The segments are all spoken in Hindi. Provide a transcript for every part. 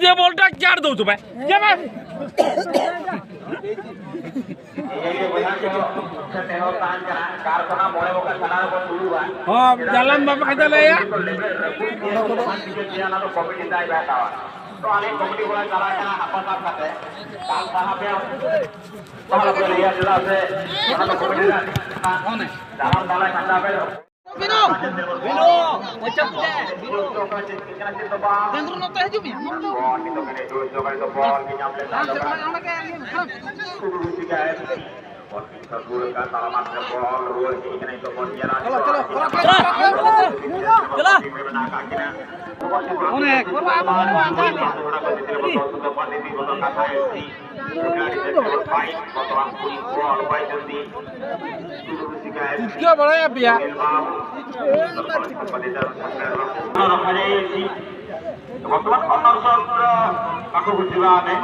ये बॉलटा चार दो तुम्हें ये मैं हाँ जालम बाबा कहते ले यार तो आले कमिटी बोला चला है ना अपन साथ खाते काल साहब पे बाहर के लिए जिला से ना तो कमिटी ना कौन है जालम डाला खंडा पे बिनो macam tu dendro nota haju mi itu kene do kali to ball ki nyamle na क्या बड़ा है भैया বর্তমান কর্নার শট কাকু বুঝিবা আমি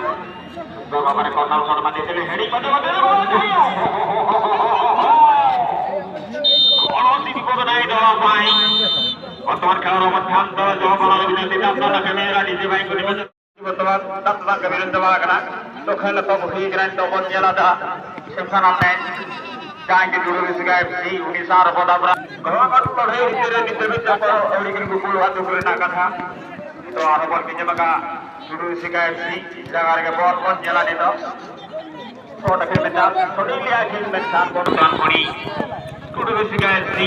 মানে কর্নার শট মানে চলে হেডি করতে করতে অনতি বিপদ নাই দেওয়া পাই বর্তমান খেলার অবস্থান্ত জবাব বিনতি আপনারা ক্যামেরা ডিজে ভাই করে বর্তমান 10 রান বিরুদ্ধে বাগনা তো খেলা তো হয়ে গেল তো বল জেলাটা সেখানে আপনি কাকে জুড়ে গেছে এফসি 19 আর পদাবরা গরমাট লড়াই ভিতরে নিতে ওইদিকে গুল হাত করে না কথা तो आरो बॉल के जगह शुरू सिका एफसी जगह के बॉल कौन चला दे तो छोटा खेल में चाल छोटी लिया खेल में चाल बॉल कान पड़ी शुरू सिका एफसी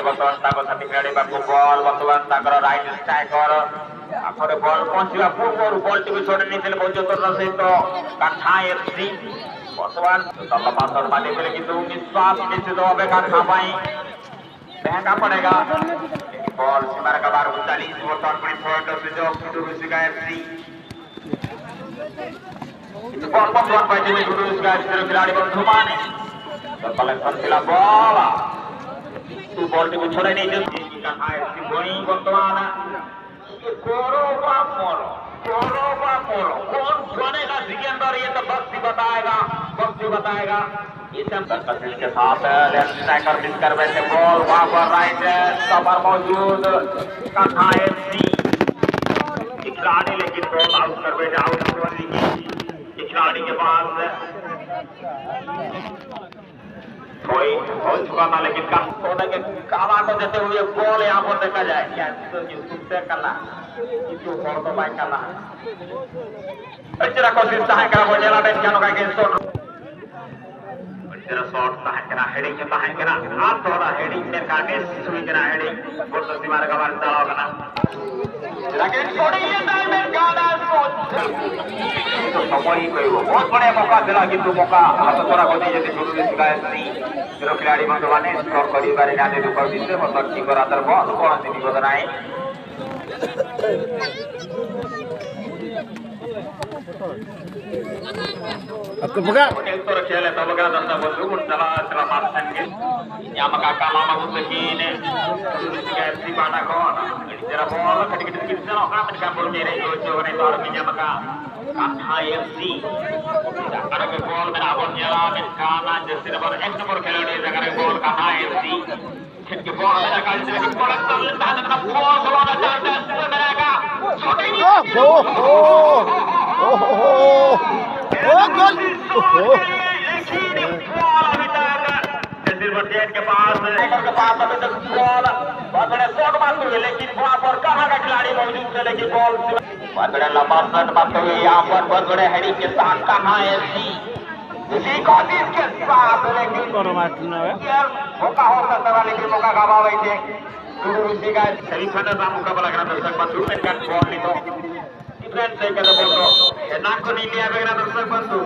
बर्तमान ताको साथी खेलाड़ी बाको बॉल बर्तमान ताकर राइट स्ट्राइकर आखरे बॉल पहुंचवा पूर्व बॉल टी छोड़े नहीं चले बहुत जोर से तो काठा एफसी बर्तमान तल्ला पासर माने के किंतु निश्वास नीचे दो अबे काठा पाई महंगा पड़ेगा बॉल सीमा का बार 39 बॉल पर पॉइंट से जो शुरू सिका एफसी बॉल बॉल बाजे में शुरू सिका एफसी खिलाड़ी बॉल घुमाने तो कलेक्शन खेला बॉल तू बॉल को छोड़े नहीं जो का एफसी गोई वर्तमान ये कोरो बापोरो कौन बनेगा सिकंदर ये तो बख्शी बताएगा इस के साथ लेफ्ट स्ट्राइकर मिस कर बैठे बॉल वहां पर राइट कवर मौजूद काठा एफसी खिलाड़ी लेकिन बॉल आउट कर बैठे आउट होने की खिलाड़ी के पास कोई हो चुका था लेकिन सोने के काला को देते हुए बॉल यहाँ पर देखा जाए क्या तो यूट्यूब से करना itu foto baik kalah. Penjara kosis tahan kena bola dan kano kaki shot. Penjara shot tahan kena heading tahan kena atau heading dan kaki suwi kena heading. Bola simar kawan tahu kena. Lagi shooting yang diamond kena shot. Itu semua itu. बहुत बड़े मौका दिला किंतु मौका हाथ थोड़ा कोई जैसे शुरू में सिखाया नहीं. जो खिलाड़ी मंगवाने स्कोर करी बारी जाने तो कर दीजिए मतलब की कर अंदर बहुत कौन सी नहीं बताए. Aku buka. Itu rakyatnya tahu bagaimana tentang baju setelah masan ke. Yang maka kalah mahu begini. Jika si mana kau, ini cara bola ketika kita orang mereka boleh itu orang itu orang punya maka kalah FC. Ada ke gol berabon nyala kalah jadi nomor X nomor kelihatan sekarang gol kalah FC. Ketika bola mereka jadi bola terletak dalam bola bola dan mereka. गोल के पास अभी तक बॉल बहुत बड़े शॉट मारते हुए लेकिन वहां पर कहां का खिलाड़ी मौजूद है लेकिन बॉल बहुत बड़े लंबा शॉट मारते हुए यहाँ पर बहुत बड़े हेडिंग के साथ कहां एफसी इसी कोशिश के साथ लेकिन मौका हो सकता है लेकिन मौका गवा हुए थे इसी का सही खंडर का मुकाबला करना दर्शक बंधु एक बॉल नहीं तो डिफरेंस से कहते बोलो नाक को नहीं लिया वगैरह दर्शक बंधु